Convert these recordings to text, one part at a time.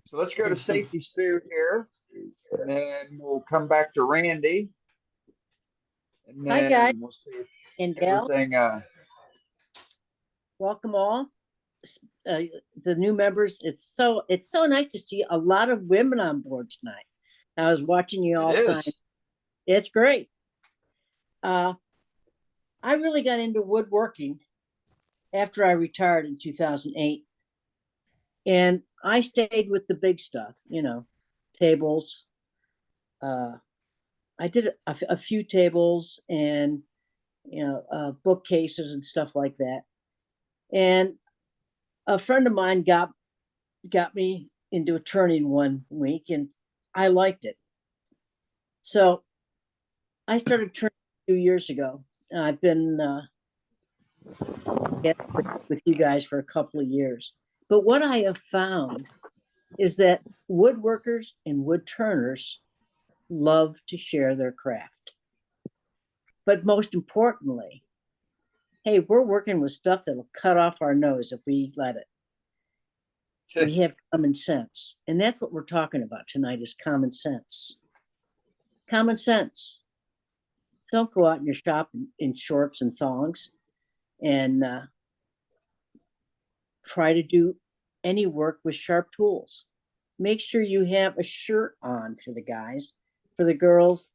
So let's go to Safety Sue here, and then we'll come back to Randy, and Hi, guys then we'll see if and gals. everything. Welcome all. The new members. It's so nice to see a lot of women on board tonight. I was watching you all sign. It's great. I really got into woodworking after I retired in 2008. And I stayed with the big stuff, tables. I did a few tables and, bookcases and stuff like that. And a friend of mine got me into a turning one week, and I liked it. So I started turning 2 years ago. I've been with you guys for a couple of years. But what I have found is that woodworkers and wood turners love to share their craft. But most importantly, hey, we're working with stuff that'll cut off our nose if we let it. We have common sense. And that's what we're talking about tonight is common sense. Common sense. Don't go out in your shop in shorts and thongs and try to do any work with sharp tools. Make sure you have a shirt on for the guys. For the girls,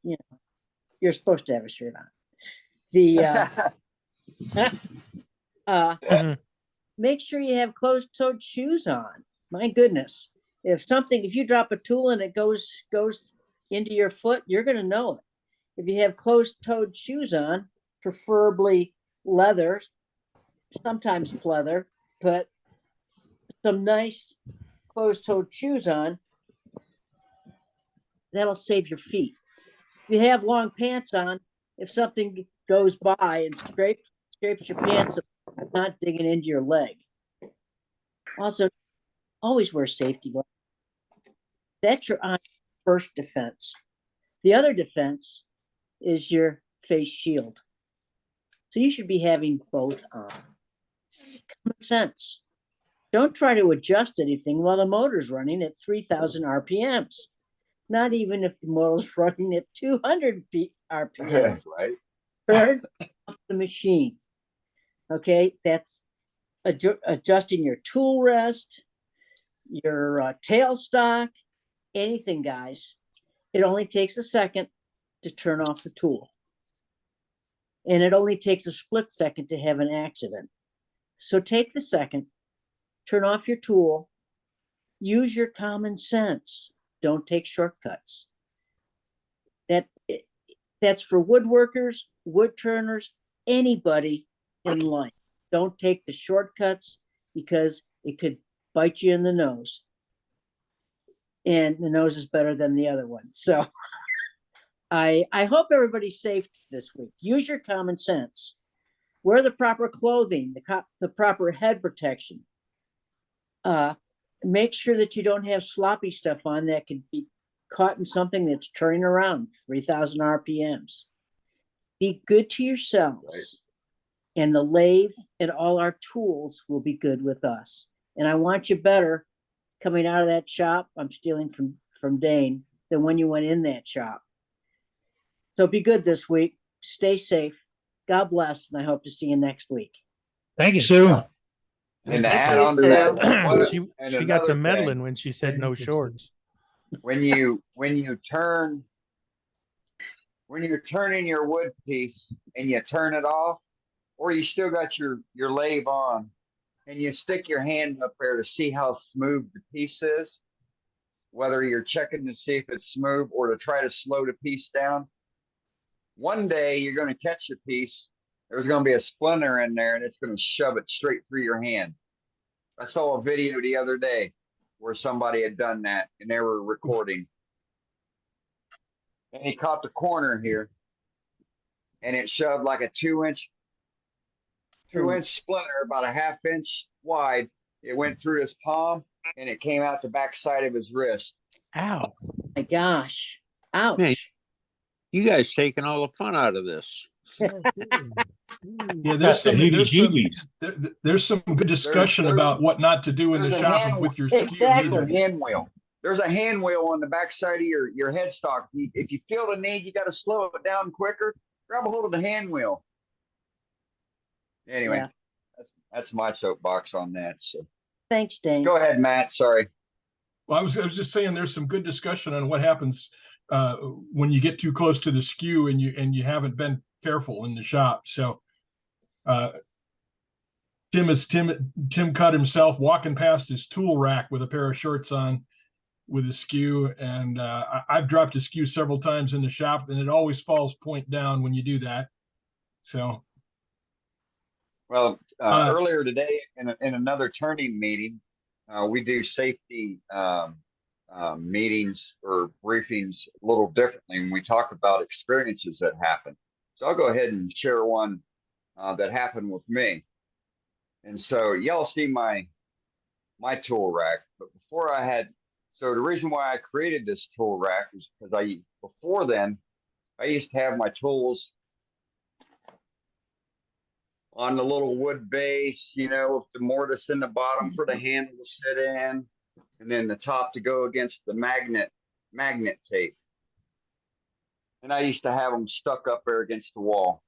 you're supposed to have a shirt on. Make sure you have closed-toed shoes on. My goodness, if you drop a tool and it goes into your foot, you're going to know it. If you have closed-toed shoes on, preferably leather, sometimes pleather, but some nice closed-toed shoes on, that'll save your feet. If you have long pants on, if something goes by and scrapes your pants, not digging into your leg. Also, always wear safety glasses. That's your first defense. The other defense is your face shield. So you should be having both on. Common sense. Don't try to adjust anything while the motor's running at 3,000 RPMs. Not even if the motor's running at 200 RPMs. Right. Turn off the machine. Okay, that's adjusting your tool rest, your tailstock, anything, guys. It only takes a second to turn off the tool. And it only takes a split second to have an accident. So take the second, turn off your tool, use your common sense. Don't take shortcuts. That's for woodworkers, wood turners, anybody in life. Don't take the shortcuts because it could bite you in the nose. And the nose is better than the other one. So I hope everybody's safe this week. Use your common sense. Wear the proper clothing, the proper head protection. Make sure that you don't have sloppy stuff on that could be caught in something that's turning around 3,000 RPMs. Be good to yourselves. Right. And the lathe and all our tools will be good with us. And I want you better coming out of that shop. I'm stealing from Dane than when you went in that shop. So be good this week. Stay safe. God bless. And I hope to see you next week. Thank you, Sue. And to add on to that, she got the meddling when she said no shorts. When you're turning your wood piece and you turn it off, or you still got your lathe on, and you stick your hand up there to see how smooth the piece is, whether you're checking to see if it's smooth or to try to slow the piece down. One day you're going to catch a piece. There's going to be a splinter in there, and it's going to shove it straight through your hand. I saw a video the other day where somebody had done that, and they were recording. And he caught the corner here, and it shoved like a 2-inch splinter, about a 1/2 inch wide. It went through his palm, and it came out the back side of his wrist. Ow. Oh my gosh. Ouch. Man, you guys taking all the fun out of this. Yeah, there's some good discussion about what not to do in the shop with your exactly. Hand wheel. there's a hand wheel on the backside of your headstock. If you feel the need, you got to slow it down quicker. Grab a hold of the hand wheel. Anyway, Yeah. that's my soapbox on that. So Thanks, Dane. go ahead, Matt. Sorry. Well, I was just saying there's some good discussion on what happens when you get too close to the skew and you haven't been careful in the shop. So Tim cut himself walking past his tool rack with a pair of shorts on with a skew, and I've dropped a skew several times in the shop, and it always falls point down when you do that. So, Well, earlier today in another turning meeting, we do safety meetings or briefings a little differently when we talk about experiences that happen. So I'll go ahead and share one that happened with me. And so y'all see my tool rack, but before I had, so the reason why I created this tool rack is because before then, I used to have my tools on the little wood base, with the mortise in the bottom for the handle to sit in, and then the top to go against the magnet tape. And I used to have them stuck up there against the wall.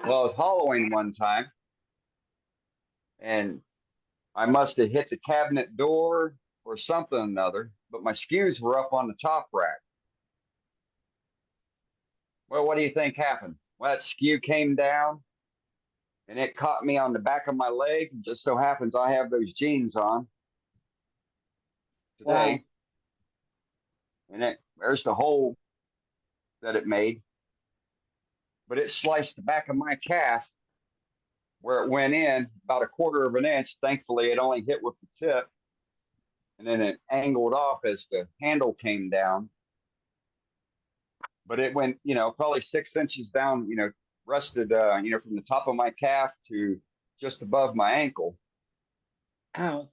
Well, I was hollowing one time, and I must have hit the cabinet door or something or another, but my skews were up on the top rack. Well, what do you think happened? Well, that skew came down, and it caught me on the back of my leg. It just so happens I have those jeans on today. Wow. And there's the hole that it made. But it sliced the back of my calf where it went in about 1/4 of an inch. Thankfully, it only hit with the tip. And then it angled off as the handle came down. But it went, probably 6 inches down, rusted, from the top of my calf to just above my ankle. Ow.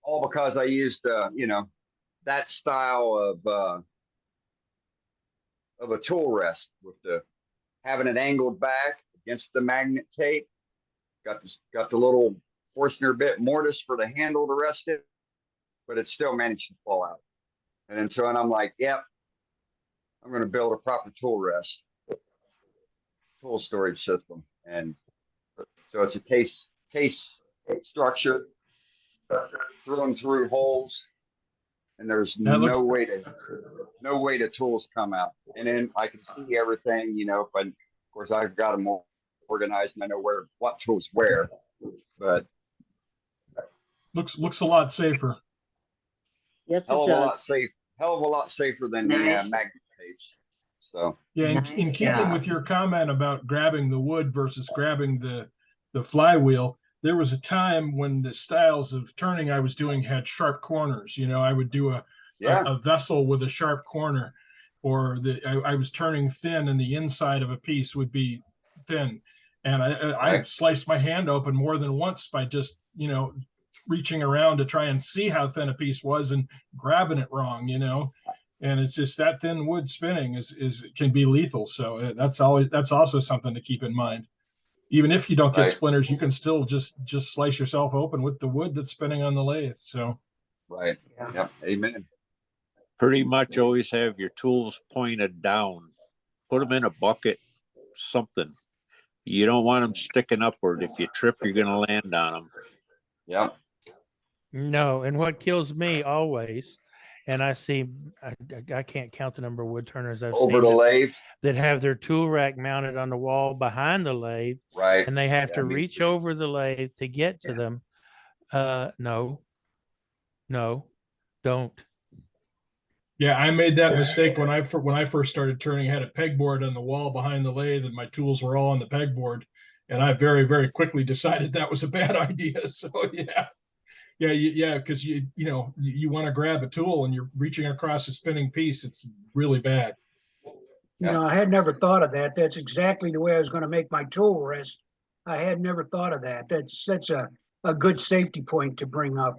All because I used, that style of a tool rest with having it angled back against the magnet tape. Got the little Forstner bit mortise for the handle to rest it, but it still managed to fall out. And I'm like, yep, I'm going to build a proper tool rest, tool storage system. And so it's a case structure thrown through holes, and there's no way to tools come out. And then I can see everything, of course I've got them more organized and I know what tools where, but looks a lot safer. Yes, hell it of does. a lot safer than the magnet tapes. So yeah, in keeping with your comment about grabbing the wood versus grabbing the flywheel, there was a time when the styles of turning I was doing had sharp corners. I would do a vessel with a sharp corner, or I was turning thin and the inside of a piece would be thin. And I've sliced my hand open more than once by just, reaching around to try and see how thin a piece was and grabbing it wrong, and it's just that thin wood spinning can be lethal. So that's also something to keep in mind. Even if you don't get splinters, you can still just slice yourself open with the wood that's spinning on the lathe. So, right. Yeah. Amen. Pretty much always have your tools pointed down. Put them in a bucket, something. You don't want them sticking upward. If you trip, you're going to land on them. Yeah. No, and what kills me always, and I can't count the number of wood turners I've Over seen the lathe that have their tool rack mounted on the wall behind the lathe, right, and they have to reach over the lathe to get to them. No, don't. Yeah, I made that mistake when I first started turning. I had a pegboard on the wall behind the lathe, and my tools were all on the pegboard. And I very, very quickly decided that was a bad idea. So because you want to grab a tool and you're reaching across a spinning piece. It's really bad. I had never thought of that. That's exactly the way I was going to make my tool rest. I had never thought of that. That's a good safety point to bring up.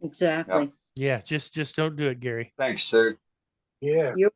Exactly. Yeah, just don't do it, Gary. Thanks, Sue. Yeah. You're